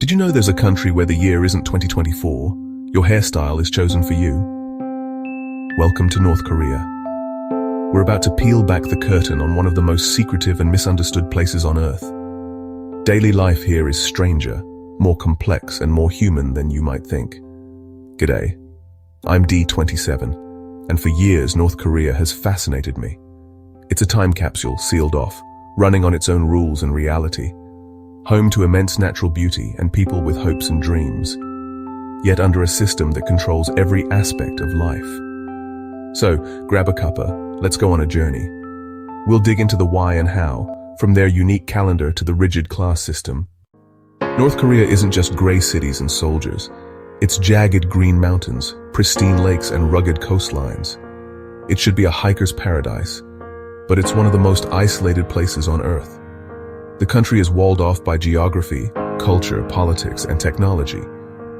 Did you know there's a country where the year isn't 2024? Your hairstyle is chosen for you? Welcome to North Korea. We're about to peel back the curtain on one of the most secretive and misunderstood places on Earth. Daily life here is stranger, more complex and more human than you might think. G'day. I'm D27, and for years North Korea has fascinated me. It's a time capsule sealed off, running on its own rules and reality. Home to immense natural beauty and people with hopes and dreams, yet under a system that controls every aspect of life. So, grab a cuppa, let's go on a journey. We'll dig into the why and how, from their unique calendar to the rigid class system. North Korea isn't just gray cities and soldiers. It's jagged green mountains, pristine lakes and rugged coastlines. It should be a hiker's paradise, but it's one of the most isolated places on Earth. The country is walled off by geography, culture, politics, and technology.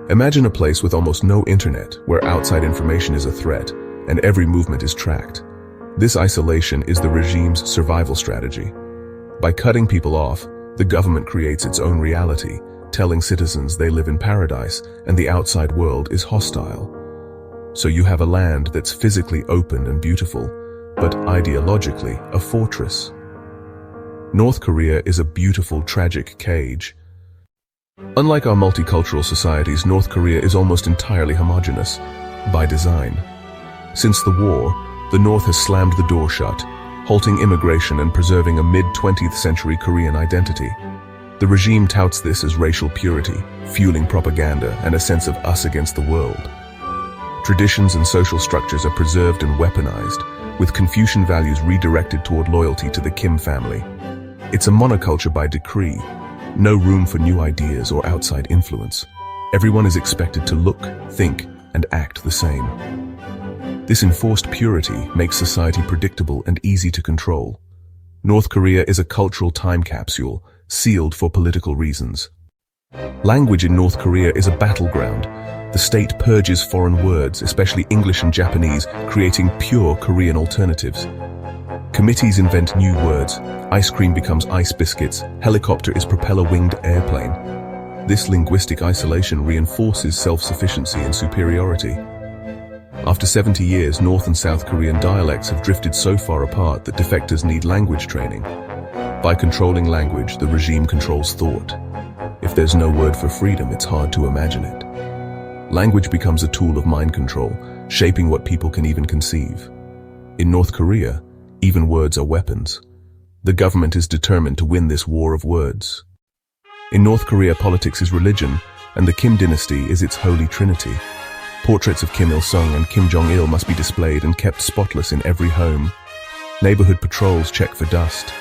Imagine a place with almost no internet, where outside information is a threat, and every movement is tracked. This isolation is the regime's survival strategy. By cutting people off, the government creates its own reality, telling citizens they live in paradise and the outside world is hostile. So you have a land that's physically open and beautiful, but ideologically a fortress. North Korea is a beautiful, tragic cage. Unlike our multicultural societies, North Korea is almost entirely homogeneous, by design. Since the war, the North has slammed the door shut, halting immigration and preserving a mid-20th century Korean identity. The regime touts this as racial purity, fueling propaganda and a sense of us against the world. Traditions and social structures are preserved and weaponized, with Confucian values redirected toward loyalty to the Kim family. It's a monoculture by decree, no room for new ideas or outside influence. Everyone is expected to look, think, and act the same. This enforced purity makes society predictable and easy to control. North Korea is a cultural time capsule, sealed for political reasons. Language in North Korea is a battleground. The state purges foreign words, especially English and Japanese, creating pure Korean alternatives. Committees invent new words. Ice cream becomes ice biscuits. Helicopter is propeller-winged airplane. This linguistic isolation reinforces self-sufficiency and superiority. After 70 years, North and South Korean dialects have drifted so far apart that defectors need language training. By controlling language, the regime controls thought. If there's no word for freedom, it's hard to imagine it. Language becomes a tool of mind control, shaping what people can even conceive. In North Korea, even words are weapons. The government is determined to win this war of words. In North Korea, politics is religion, and the Kim dynasty is its holy trinity. Portraits of Kim Il-sung and Kim Jong-il must be displayed and kept spotless in every home. Neighborhood patrols check for dust.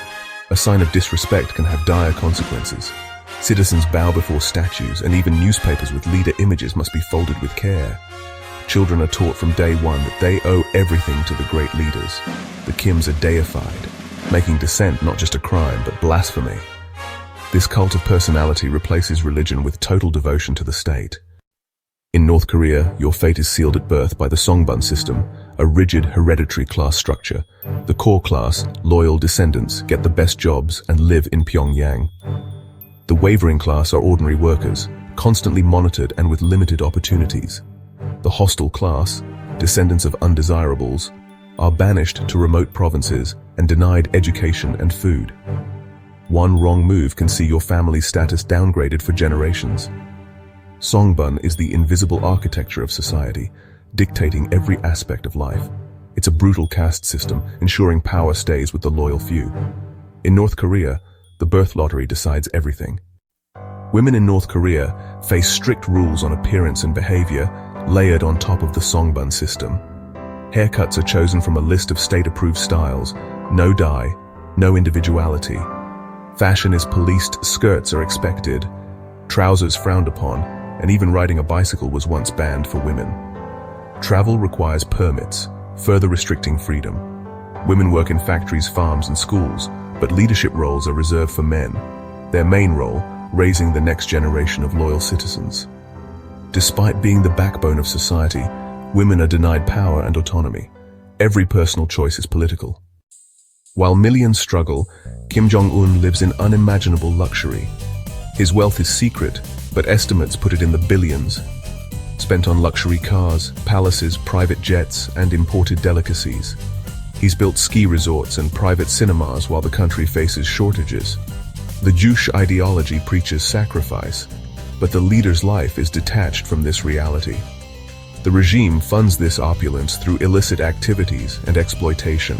A sign of disrespect can have dire consequences. Citizens bow before statues, and even newspapers with leader images must be folded with care. Children are taught from day one that they owe everything to the great leaders. The Kims are deified, making dissent not just a crime, but blasphemy. This cult of personality replaces religion with total devotion to the state. In North Korea, your fate is sealed at birth by the Songbun system, a rigid hereditary class structure. The core class, loyal descendants, get the best jobs and live in Pyongyang. The wavering class are ordinary workers, constantly monitored and with limited opportunities. The hostile class, descendants of undesirables, are banished to remote provinces and denied education and food. One wrong move can see your family's status downgraded for generations. Songbun is the invisible architecture of society, dictating every aspect of life. It's a brutal caste system, ensuring power stays with the loyal few. In North Korea, the birth lottery decides everything. Women in North Korea face strict rules on appearance and behavior, layered on top of the Songbun system. Haircuts are chosen from a list of state-approved styles. No dye, no individuality. Fashion is policed, skirts are expected, trousers frowned upon, and even riding a bicycle was once banned for women. Travel requires permits, further restricting freedom. Women work in factories, farms, and schools, but leadership roles are reserved for men. Their main role, raising the next generation of loyal citizens. Despite being the backbone of society, women are denied power and autonomy. Every personal choice is political. While millions struggle, Kim Jong-un lives in unimaginable luxury. His wealth is secret, but estimates put it in the billions, spent on luxury cars, palaces, private jets, and imported delicacies. He's built ski resorts and private cinemas while the country faces shortages. The Juche ideology preaches sacrifice, but the leader's life is detached from this reality. The regime funds this opulence through illicit activities and exploitation.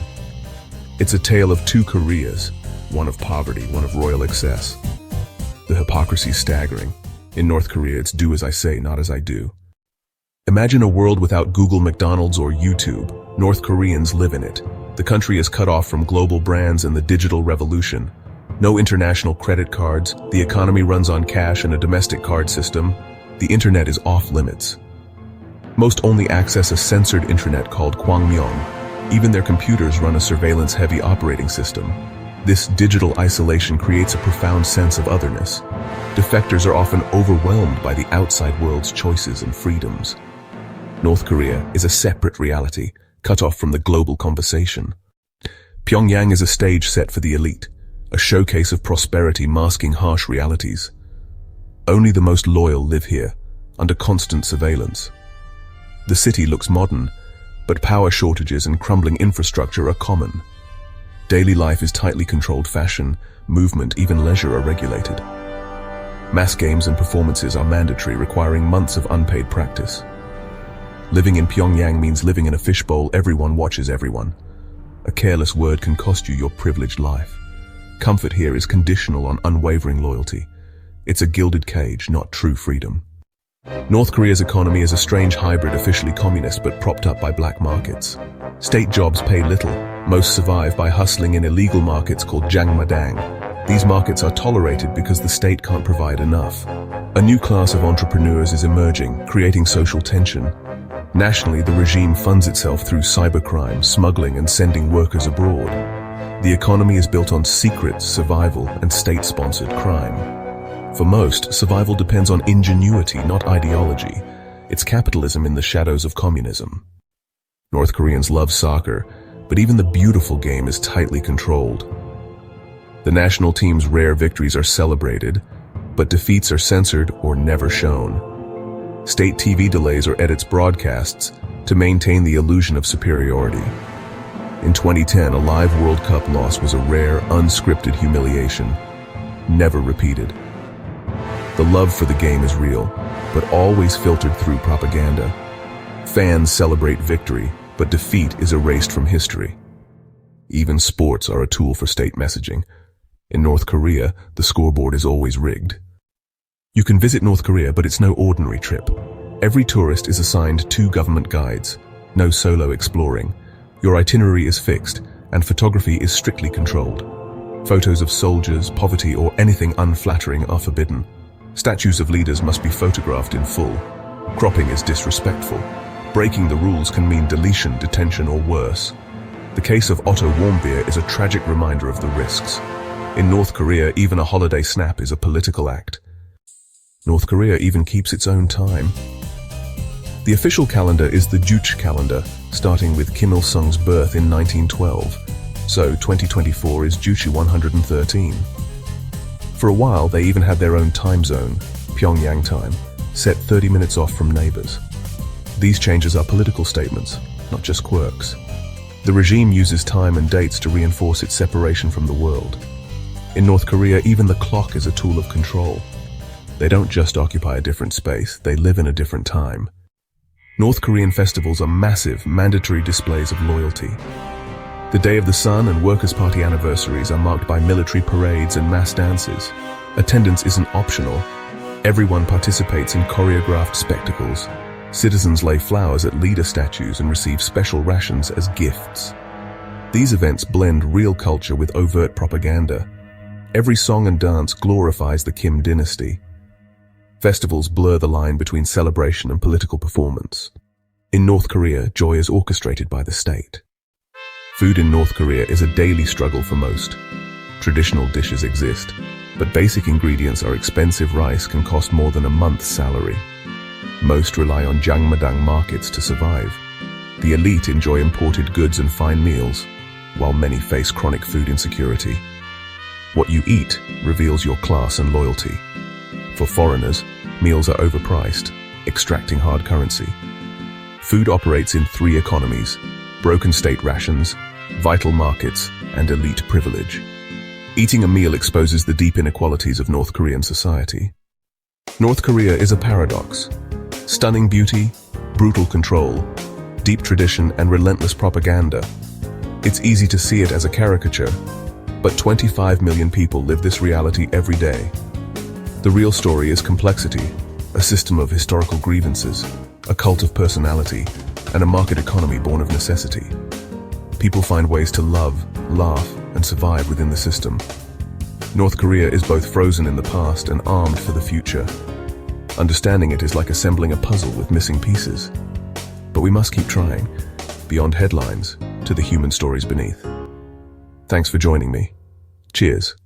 It's a tale of two Koreas, one of poverty, one of royal excess. The hypocrisy's staggering. In North Korea, it's do as I say, not as I do. Imagine a world without Google, McDonald's, or YouTube. North Koreans live in it. The country is cut off from global brands and the digital revolution. No international credit cards, the economy runs on cash and a domestic card system. The internet is off limits. Most only access a censored intranet called Kwangmyong. Even their computers run a surveillance-heavy operating system. This digital isolation creates a profound sense of otherness. Defectors are often overwhelmed by the outside world's choices and freedoms. North Korea is a separate reality, cut off from the global conversation. Pyongyang is a stage set for the elite, a showcase of prosperity masking harsh realities. Only the most loyal live here, under constant surveillance. The city looks modern, but power shortages and crumbling infrastructure are common. Daily life is tightly controlled, fashion, movement, even leisure are regulated. Mass games and performances are mandatory, requiring months of unpaid practice. Living in Pyongyang means living in a fishbowl. Everyone watches everyone. A careless word can cost you your privileged life. Comfort here is conditional on unwavering loyalty. It's a gilded cage, not true freedom. North Korea's economy is a strange hybrid, officially communist but propped up by black markets. State jobs pay little. Most survive by hustling in illegal markets called jangmadang. These markets are tolerated because the state can't provide enough. A new class of entrepreneurs is emerging, creating social tension. Nationally, the regime funds itself through cybercrime, smuggling, and sending workers abroad. The economy is built on secrets, survival, and state-sponsored crime. For most, survival depends on ingenuity, not ideology. It's capitalism in the shadows of communism. North Koreans love soccer, but even the beautiful game is tightly controlled. The national team's rare victories are celebrated, but defeats are censored or never shown. State TV delays or edits broadcasts to maintain the illusion of superiority. In 2010, a live World Cup loss was a rare, unscripted humiliation, never repeated. The love for the game is real, but always filtered through propaganda. Fans celebrate victory, but defeat is erased from history. Even sports are a tool for state messaging. In North Korea, the scoreboard is always rigged. You can visit North Korea, but it's no ordinary trip. Every tourist is assigned 2 government guides. No solo exploring. Your itinerary is fixed, and photography is strictly controlled. Photos of soldiers, poverty, or anything unflattering are forbidden. Statues of leaders must be photographed in full. Cropping is disrespectful. Breaking the rules can mean deletion, detention, or worse. The case of Otto Warmbier is a tragic reminder of the risks. In North Korea, even a holiday snap is a political act. North Korea even keeps its own time. The official calendar is the Juche calendar, starting with Kim Il-sung's birth in 1912. So 2024 is Juche 113. For a while, they even had their own time zone, Pyongyang time, set 30 minutes off from neighbors. These changes are political statements, not just quirks. The regime uses time and dates to reinforce its separation from the world. In North Korea, even the clock is a tool of control. They don't just occupy a different space, they live in a different time. North Korean festivals are massive, mandatory displays of loyalty. The Day of the Sun and Workers' Party anniversaries are marked by military parades and mass dances. Attendance isn't optional. Everyone participates in choreographed spectacles. Citizens lay flowers at leader statues and receive special rations as gifts. These events blend real culture with overt propaganda. Every song and dance glorifies the Kim dynasty. Festivals blur the line between celebration and political performance. In North Korea, joy is orchestrated by the state. Food in North Korea is a daily struggle for most. Traditional dishes exist, but basic ingredients are expensive. Rice can cost more than a month's salary. Most rely on jangmadang markets to survive. The elite enjoy imported goods and fine meals, while many face chronic food insecurity. What you eat reveals your class and loyalty. For foreigners, meals are overpriced, extracting hard currency. Food operates in three economies: broken state rations, vital markets, and elite privilege. Eating a meal exposes the deep inequalities of North Korean society. North Korea is a paradox. Stunning beauty, brutal control, deep tradition, and relentless propaganda. It's easy to see it as a caricature, but 25 million people live this reality every day. The real story is complexity, a system of historical grievances, a cult of personality, and a market economy born of necessity. People find ways to love, laugh, and survive within the system. North Korea is both frozen in the past and armed for the future. Understanding it is like assembling a puzzle with missing pieces. But we must keep trying, beyond headlines, to the human stories beneath. Thanks for joining me. Cheers.